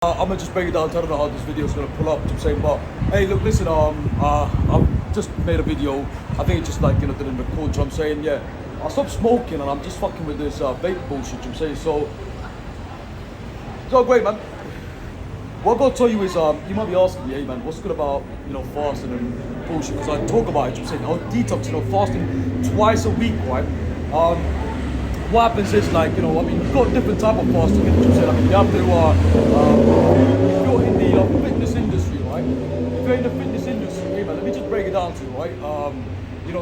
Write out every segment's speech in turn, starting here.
I'm gonna just break it down. I don't know how this video is gonna pull up. I'm saying, but hey, look, listen. I've just made a video. I think it just like didn't record. I'm saying, yeah, I stopped smoking and I'm just fucking with this vape bullshit. I'm saying, so it's all great, man. What I gotta tell you is, you might be asking me, hey, man, what's good about fasting and bullshit? Because I talk about it. I'm saying, detox, fasting twice a week, right? What happens is like, I mean, you've got different type of fasting, you know what I'm saying? I mean, you have to, if you're in the fitness industry, right? If you're in the fitness industry, hey man, let me just break it down to you, right?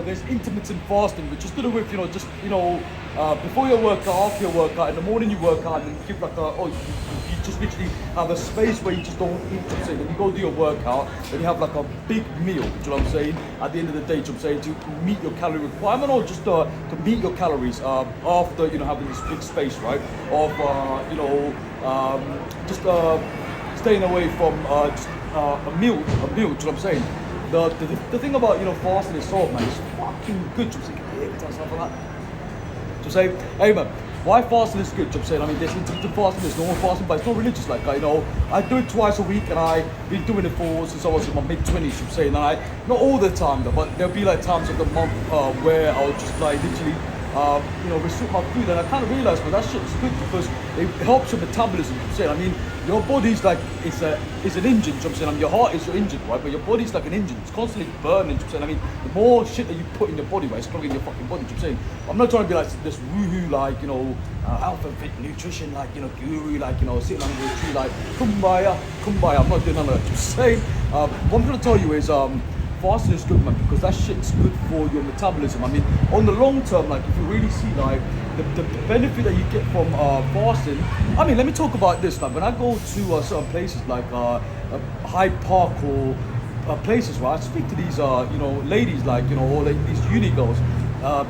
There's intermittent fasting, which is to do with, before your workout, after your workout, in the morning you work out, and you give like you just literally have a space where you just don't eat, I'm saying. When you go do your workout, then you have like a big meal, you know what I'm saying? At the end of the day, I'm saying, to meet your calorie requirement, or just to meet your calories after, having this big space, right? Of, just staying away from a meal, you know what I'm saying? The thing about, fasting itself, man, it's fucking good, you know what I'm saying? Yeah, tell yourself like that. To say, hey man, why fasting is good? I'm saying, I mean, there's intermittent fasting, there's normal fasting, but it's not religious. Like, I do it twice a week, and I've been doing it since I was in my mid-20s. I'm saying, and not all the time though, but there'll be like times of the month where I'll just like literally, restrict my food, and I kind of realized, that shit is good because it helps your metabolism. I'm saying, I mean, your body's like it's an engine. I'm saying, I mean, your heart is your engine, right? But your body's like an engine. It's constantly burning. I'm saying, I mean, the more shit that you put in your body, right, it's clogging your fucking body. I'm saying, I'm not trying to be like this woohoo, like health and fit nutrition, like guru, like sitting under a tree, like kumbaya, kumbaya. I'm not doing none of that. I'm saying, what I'm trying to tell you is, fasting is good, man, because that shit's good for your metabolism. I mean, on the long term, like if you really see like the benefit that you get from fasting. I mean, let me talk about this. Like when I go to certain places like Hyde Park or places, right, I speak to these ladies, like or like these uni girls.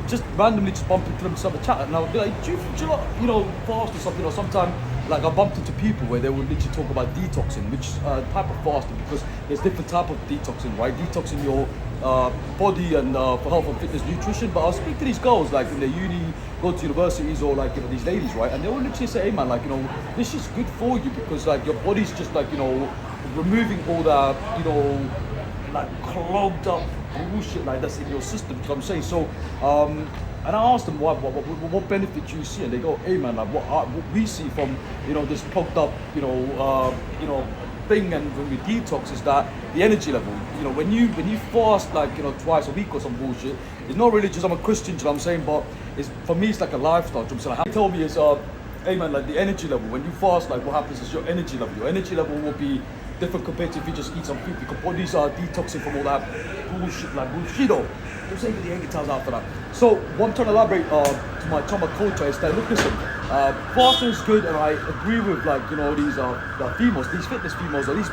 Just randomly just bump into them to have a chat, and I'll be like, do you fast or something? Or sometime like I bumped into people where they would literally talk about detoxing, which type of fasting, because there's different type of detoxing, right? Detoxing your body and for health and fitness, nutrition. But I'll speak to these girls like in the uni, go to universities, or like these ladies, right? And they will literally say, hey man, like this is good for you because like your body's just like removing all that like clogged up bullshit like that's in your system. You know what I'm saying? So and I asked them what benefit do you see, and they go, hey man, like what we see from this clogged up thing, and when we detox is that the energy level. When you fast like twice a week or some bullshit, it's not really just I'm a Christian, you know what I'm saying, but it's for me it's like a lifestyle. You know what I'm saying? Like, they told me is hey man, like the energy level when you fast, like what happens is your energy level will be different compared to if you just eat some food, because bodies are detoxing from all that bullshit, like bullshit. I'm saying the egg tells after that. So what I'm trying to elaborate to my culture is that, look, listen, fasting is good, and I agree with like these the females, these fitness females, or these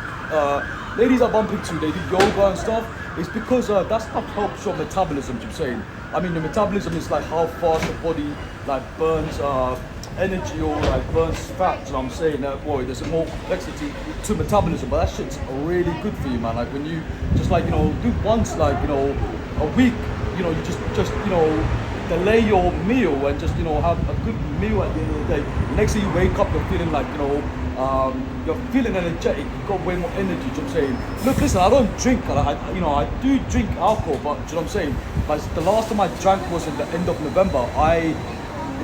ladies I bump into, they do yoga and stuff. It's because that stuff helps your metabolism. I'm saying, I mean, the metabolism is like how fast your body like burns energy or like burns fat. So I'm saying that boy, there's a more complexity to metabolism, but that shit's really good for you, man. Like when you just like do once like a week, you just delay your meal and just have a good meal at the end of the day. The next thing you wake up, you're feeling like you're feeling energetic. You've got way more energy. You know what I'm saying? Look, listen, I don't drink. I do drink alcohol, but you know what I'm saying. Like the last time I drank was in the end of November. I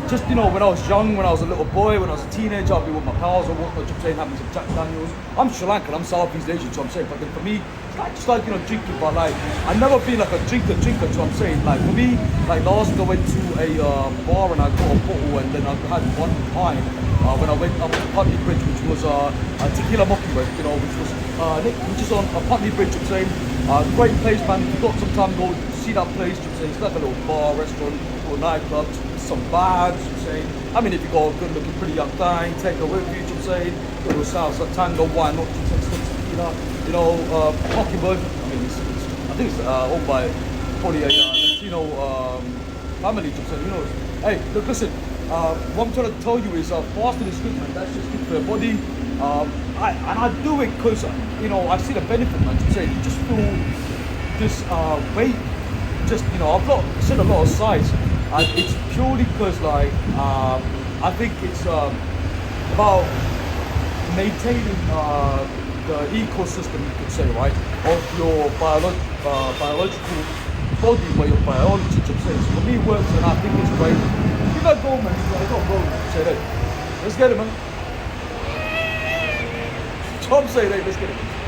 just when I was young, when I was a little boy, when I was a teenager, I'd be with my pals or whatnot, I'm saying, having some Jack Daniels. I'm Sri Lankan, I'm Southeast Asian, so I'm saying, but then for me, it's like just like drinking, but like I've never been like a drinker, so I'm saying, like for me, like last week I went to a bar and I got a bottle, and then I had one pint when I went up to Putney Bridge, which was a tequila mockingbird, which is on a Putney Bridge. I'm saying, great place, man. If you've got some time, go see that place. I'm saying, it's like a little bar, restaurant, or nightclub. Some vibes, I'm saying. I mean, if you got a good looking, pretty young thing, take her with you, I'm saying. Go to salsa, tango, wine, not too tequila, Mockingbird. I mean, I think it's owned by probably a Latino family, I'm saying. Hey, look, listen. What I'm trying to tell you is fasting is good, man. That's just good for your body. I do it because I see the benefit, man. I'm saying, you just feel this weight. Just I've seen a lot of size. And it's purely because like I think it's about maintaining the ecosystem, you could say, right, of your biological body, where your biology, you know, so for me, it works, and I think it's great. You got go, man. You got go, man. Say that. Let's get it, man. Tom say that. Let's get it.